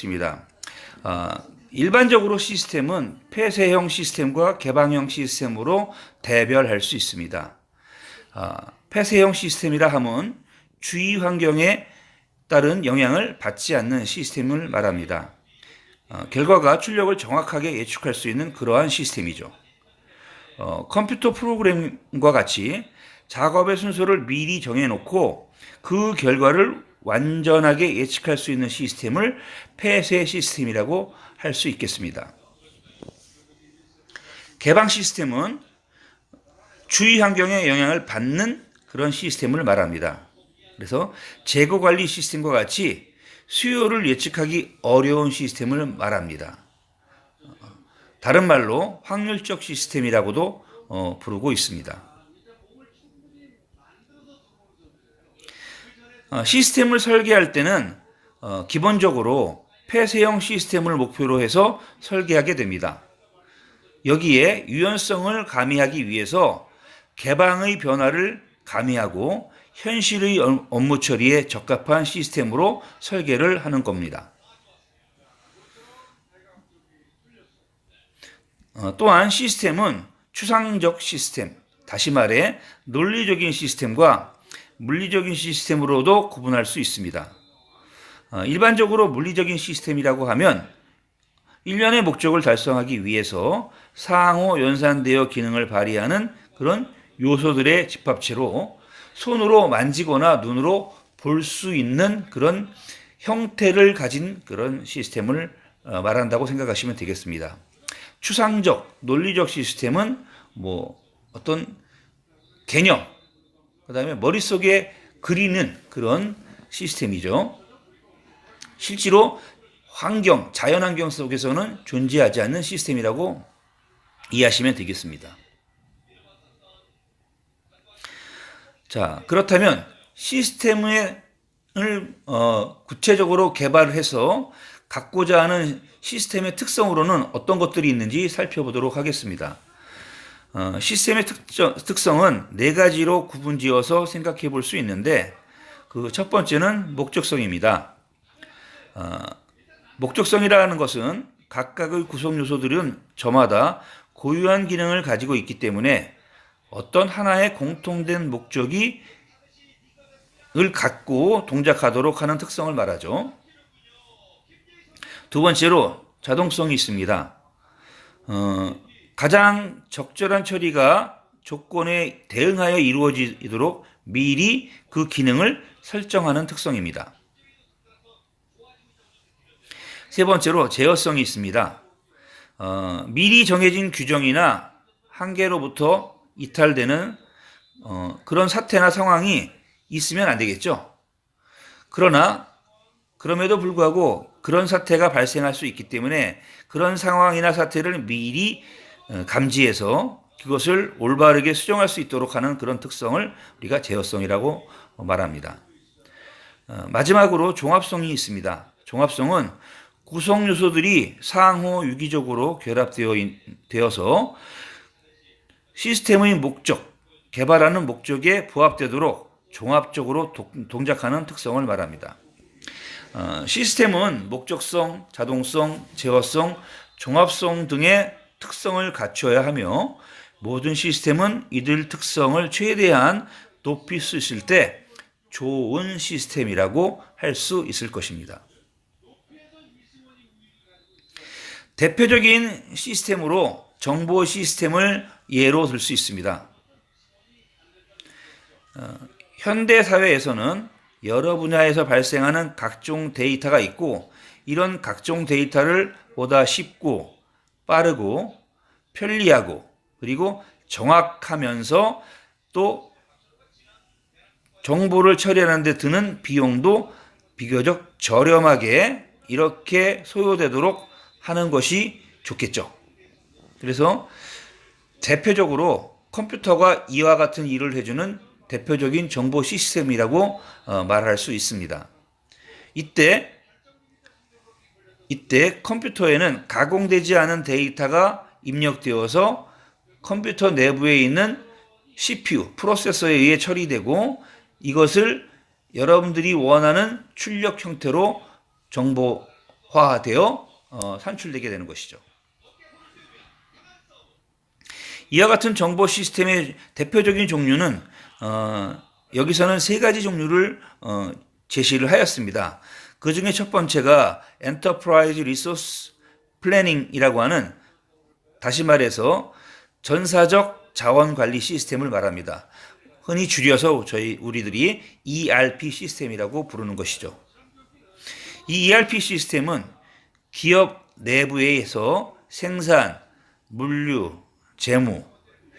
하겠습니다. 일반적으로 시스템은 폐쇄형 시스템과 개방형 시스템으로 대별할 수 있습니다. 폐쇄형 시스템이라 함은 주위 환경에 따른 영향을 받지 않는 시스템을 말합니다. 결과가 출력을 정확하게 예측할 수 있는 그러한 시스템이죠. 컴퓨터 프로그램과 같이 작업의 순서를 미리 정해놓고 그 결과를 완전하게 예측할 수 있는 시스템을 폐쇄 시스템이라고 할 수 있겠습니다. 개방 시스템은 주위 환경에 영향을 받는 그런 시스템을 말합니다. 그래서 재고 관리 시스템과 같이 수요를 예측하기 어려운 시스템을 말합니다. 다른 말로 확률적 시스템이라고도 부르고 있습니다. 시스템을 설계할 때는 기본적으로 폐쇄형 시스템을 목표로 해서 설계하게 됩니다. 여기에 유연성을 가미하기 위해서 개방의 변화를 가미하고 현실의 업무 처리에 적합한 시스템으로 설계를 하는 겁니다. 또한 시스템은 추상적 시스템, 다시 말해 논리적인 시스템과 물리적인 시스템으로도 구분할 수 있습니다. 일반적으로 물리적인 시스템이라고 하면 일련의 목적을 달성하기 위해서 상호 연산되어 기능을 발휘하는 그런 요소들의 집합체로 손으로 만지거나 눈으로 볼 수 있는 그런 형태를 가진 그런 시스템을 말한다고 생각하시면 되겠습니다. 추상적, 논리적 시스템은 어떤 개념, 그 다음에 머릿속에 그리는 그런 시스템이죠. 실제로 환경, 자연환경 속에서는 존재하지 않는 시스템이라고 이해하시면 되겠습니다. 자, 그렇다면 시스템을 구체적으로 개발해서 갖고자 하는 시스템의 특성으로는 어떤 것들이 있는지 살펴보도록 하겠습니다. 시스템의 특성은 네 가지로 구분지어서 생각해 볼 수 있는데 그 첫 번째는 목적성입니다. 목적성이라는 것은 각각의 구성 요소들은 저마다 고유한 기능을 가지고 있기 때문에 어떤 하나의 공통된 목적을 갖고 동작하도록 하는 특성을 말하죠. 두 번째로 자동성이 있습니다. 가장 적절한 처리가 조건에 대응하여 이루어지도록 미리 그 기능을 설정하는 특성입니다. 세 번째로 제어성이 있습니다. 미리 정해진 규정이나 한계로부터 이탈되는 그런 사태나 상황이 있으면 안 되겠죠. 그럼에도 불구하고 그런 사태가 발생할 수 있기 때문에 그런 상황이나 사태를 미리 감지해서 그것을 올바르게 수정할 수 있도록 하는 그런 특성을 우리가 제어성이라고 말합니다. 마지막으로 종합성이 있습니다. 종합성은 구성 요소들이 상호 유기적으로 결합되어서 시스템의 목적, 개발하는 목적에 부합되도록 종합적으로 동작하는 특성을 말합니다. 시스템은 목적성, 자동성, 제어성, 종합성 등의 특성을 갖춰야 하며 모든 시스템은 이들 특성을 최대한 높일 수 있을 때 좋은 시스템이라고 할 수 있을 것입니다. 대표적인 시스템으로 정보 시스템을 예로 들 수 있습니다. 현대 사회에서는 여러 분야에서 발생하는 각종 데이터가 있고 이런 각종 데이터를 보다 쉽고 빠르고 편리하고 그리고 정확하면서 또 정보를 처리하는 데 드는 비용도 비교적 저렴하게 이렇게 소요되도록 하는 것이 좋겠죠. 그래서 대표적으로 컴퓨터가 이와 같은 일을 해주는 대표적인 정보 시스템이라고 말할 수 있습니다. 이때 컴퓨터에는 가공되지 않은 데이터가 입력되어서 컴퓨터 내부에 있는 CPU, 프로세서에 의해 처리되고 이것을 여러분들이 원하는 출력 형태로 정보 극대화되어 산출되게 되는 것이죠. 이와 같은 정보 시스템의 대표적인 종류는 여기서는 세 가지 종류를 제시를 하였습니다. 그 중에 첫 번째가 엔터프라이즈 리소스 플래닝이라고 하는, 다시 말해서 전사적 자원 관리 시스템을 말합니다. 흔히 줄여서 우리들이 ERP 시스템이라고 부르는 것이죠. 이 ERP 시스템은 기업 내부에서 생산, 물류, 재무,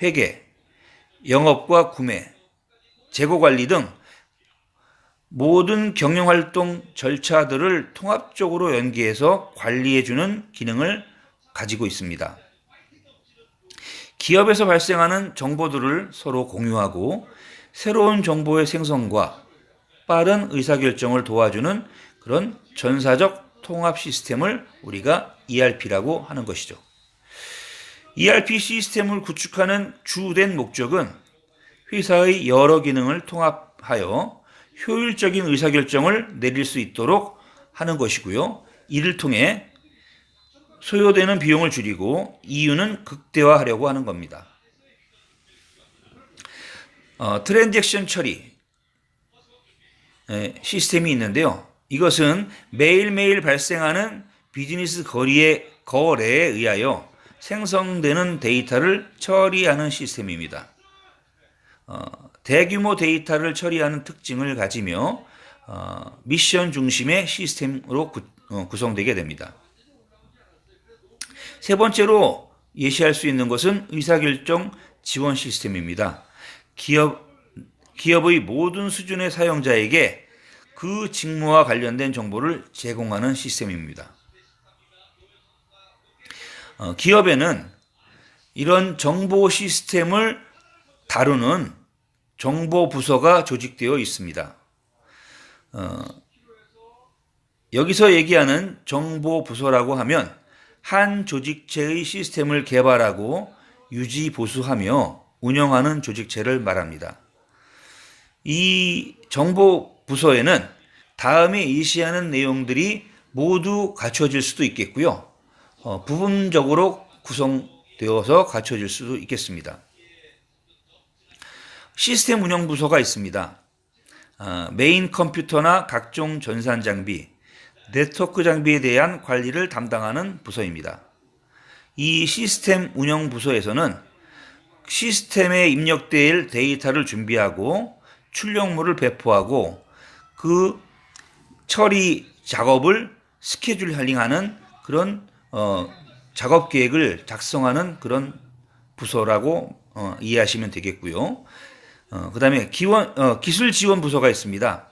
회계, 영업과 구매, 재고 관리 등 모든 경영활동 절차들을 통합적으로 연계해서 관리해주는 기능을 가지고 있습니다. 기업에서 발생하는 정보들을 서로 공유하고 새로운 정보의 생성과 빠른 의사결정을 도와주는 그런 전사적 통합 시스템을 우리가 ERP라고 하는 것이죠. ERP 시스템을 구축하는 주된 목적은 회사의 여러 기능을 통합하여 효율적인 의사결정을 내릴 수 있도록 하는 것이고요. 이를 통해 소요되는 비용을 줄이고 이윤은 극대화하려고 하는 겁니다. 트랜잭션 처리 시스템이 있는데요. 이것은 매일매일 발생하는 비즈니스 거래에 의하여 생성되는 데이터를 처리하는 시스템입니다. 대규모 데이터를 처리하는 특징을 가지며 미션 중심의 시스템으로 구성되게 됩니다. 세 번째로 예시할 수 있는 것은 의사결정 지원 시스템입니다. 기업의 모든 수준의 사용자에게 그 직무와 관련된 정보를 제공하는 시스템입니다. 기업에는 이런 정보 시스템을 다루는 정보부서가 조직되어 있습니다. 여기서 얘기하는 정보부서라고 하면 한 조직체의 시스템을 개발하고 유지 보수하며 운영하는 조직체를 말합니다. 이 정보부서에는 다음에 예시하는 내용들이 모두 갖춰질 수도 있겠고요. 부분적으로 구성되어서 갖춰질 수도 있겠습니다. 시스템 운영 부서가 있습니다. 메인 컴퓨터나 각종 전산 장비, 네트워크 장비에 대한 관리를 담당하는 부서입니다. 이 시스템 운영 부서에서는 시스템에 입력될 데이터를 준비하고 출력물을 배포하고 그 처리 작업을 스케줄링하는 그런 작업 계획을 작성하는 그런 부서라고 이해하시면 되겠고요. 그 다음에 기술 지원 부서가 있습니다.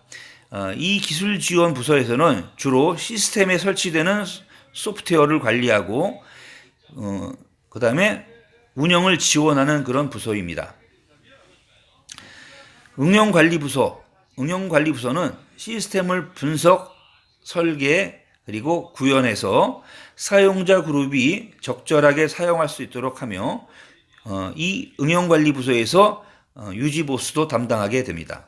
이 기술 지원 부서에서는 주로 시스템에 설치되는 소프트웨어를 관리하고 그 다음에 운영을 지원하는 그런 부서입니다. 응용관리부서는 시스템을 분석, 설계, 그리고 구현해서 사용자 그룹이 적절하게 사용할 수 있도록 하며 이 응용관리부서에서 유지보수도 담당하게 됩니다.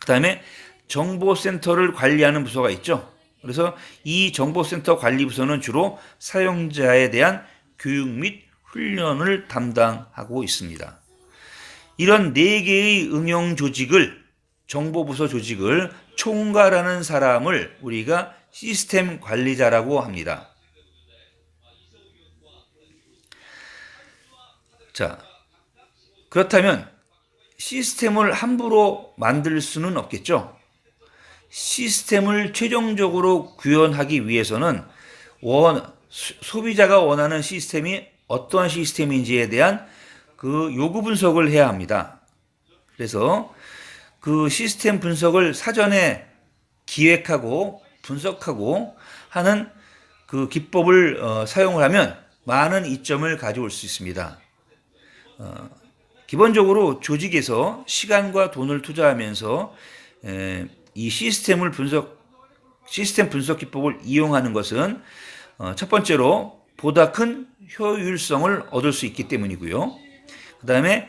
그 다음에 정보센터를 관리하는 부서가 있죠. 그래서 이 정보센터 관리부서는 주로 사용자에 대한 교육 및 훈련을 담당하고 있습니다. 이런 4개의 응용 조직을, 정보부서 조직을 총괄하는 사람을 우리가 시스템 관리자라고 합니다. 자, 그렇다면 시스템을 함부로 만들 수는 없겠죠. 시스템을 최종적으로 구현하기 위해서는 소비자가 원하는 시스템이 어떠한 시스템인지에 대한 그 요구 분석을 해야 합니다. 그래서 그 시스템 분석을 사전에 기획하고 분석하고 하는 그 기법을 사용을 하면 많은 이점을 가져올 수 있습니다. 기본적으로 조직에서 시간과 돈을 투자하면서 이 시스템 분석 기법을 이용하는 것은 첫 번째로 보다 큰 효율성을 얻을 수 있기 때문이고요. 그 다음에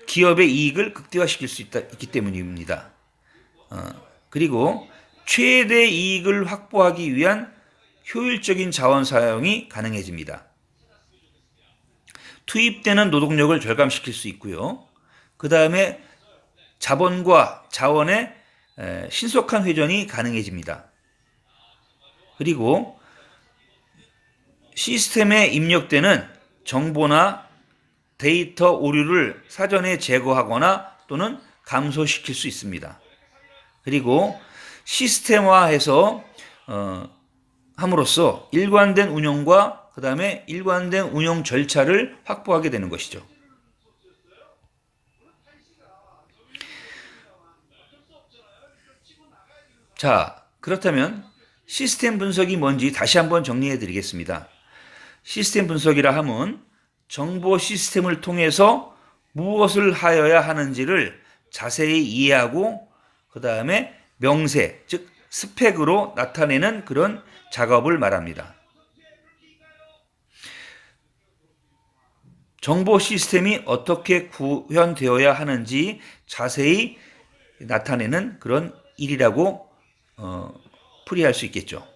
기업의 이익을 극대화시킬 수 있기 때문입니다. 그리고 최대 이익을 확보하기 위한 효율적인 자원 사용이 가능해집니다. 투입되는 노동력을 절감시킬 수 있고요. 그 다음에 자본과 자원의 신속한 회전이 가능해집니다. 그리고 시스템에 입력되는 정보나 데이터 오류를 사전에 제거하거나 또는 감소시킬 수 있습니다. 그리고 시스템화해서 함으로써 일관된 운영과 그 다음에 일관된 운영 절차를 확보하게 되는 것이죠. 자, 그렇다면 시스템 분석이 뭔지 다시 한번 정리해 드리겠습니다. 시스템 분석이라 함은 정보 시스템을 통해서 무엇을 하여야 하는지를 자세히 이해하고 그 다음에 명세, 즉 스펙으로 나타내는 그런 작업을 말합니다. 정보 시스템이 어떻게 구현되어야 하는지 자세히 나타내는 그런 일이라고 풀이할 수 있겠죠.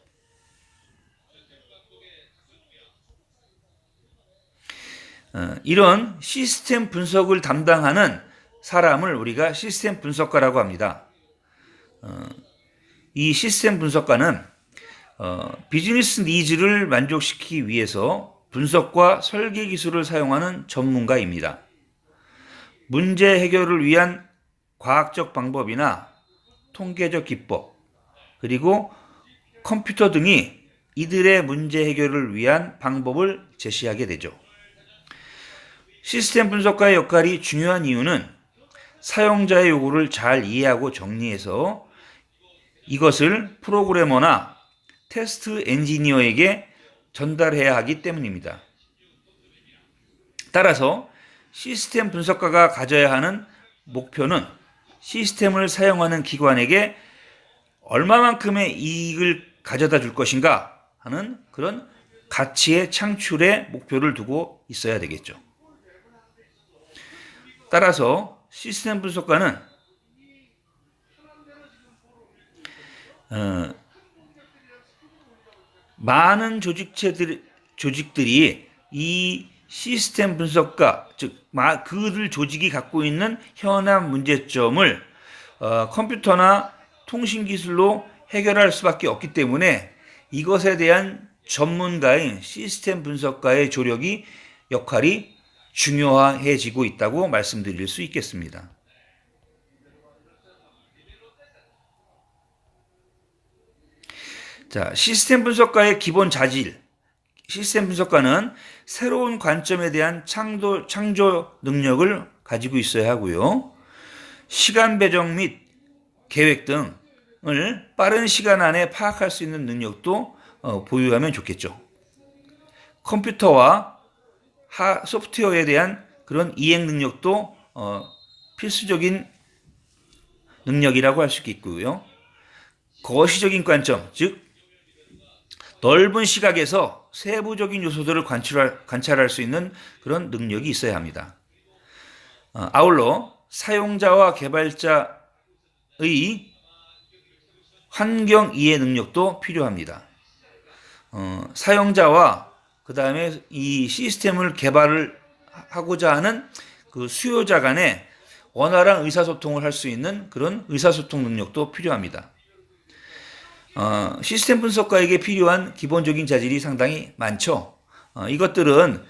이런 시스템 분석을 담당하는 사람을 우리가 시스템 분석가라고 합니다. 이 시스템 분석가는 비즈니스 니즈를 만족시키기 위해서 분석과 설계 기술을 사용하는 전문가입니다. 문제 해결을 위한 과학적 방법이나 통계적 기법, 그리고 컴퓨터 등이 이들의 문제 해결을 위한 방법을 제시하게 되죠. 시스템 분석가의 역할이 중요한 이유는 사용자의 요구를 잘 이해하고 정리해서 이것을 프로그래머나 테스트 엔지니어에게 전달해야 하기 때문입니다. 따라서 시스템 분석가가 가져야 하는 목표는 시스템을 사용하는 기관에게 얼마만큼의 이익을 가져다 줄 것인가 하는 그런 가치의 창출에 목표를 두고 있어야 되겠죠. 따라서 시스템 분석가는 많은 조직들이 이 시스템 분석가, 즉 그들 조직이 갖고 있는 현안 문제점을 컴퓨터나 통신 기술로 해결할 수밖에 없기 때문에 이것에 대한 전문가인 시스템 분석가의 역할이 중요해지고 있다고 말씀드릴 수 있겠습니다. 자, 시스템 분석가의 기본 자질. 시스템 분석가는 새로운 관점에 대한 창조 능력을 가지고 있어야 하고요. 시간 배정 및 계획 등을 빠른 시간 안에 파악할 수 있는 능력도 보유하면 좋겠죠. 컴퓨터와 소프트웨어에 대한 그런 이해 능력도 필수적인 능력이라고 할 수 있겠고요. 거시적인 관점, 즉 넓은 시각에서 세부적인 요소들을 관찰할 수 있는 그런 능력이 있어야 합니다. 아울러 사용자와 개발자의 환경 이해 능력도 필요합니다. 사용자와 그 다음에 이 시스템을 개발을 하고자 하는 그 수요자 간에 원활한 의사소통을 할 수 있는 그런 의사소통 능력도 필요합니다. 시스템 분석가에게 필요한 기본적인 자질이 상당히 많죠. 이것들은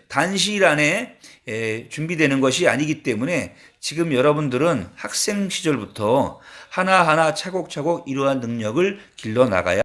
단시일 안에 준비되는 것이 아니기 때문에 지금 여러분들은 학생 시절부터 하나하나 차곡차곡 이러한 능력을 길러 나가야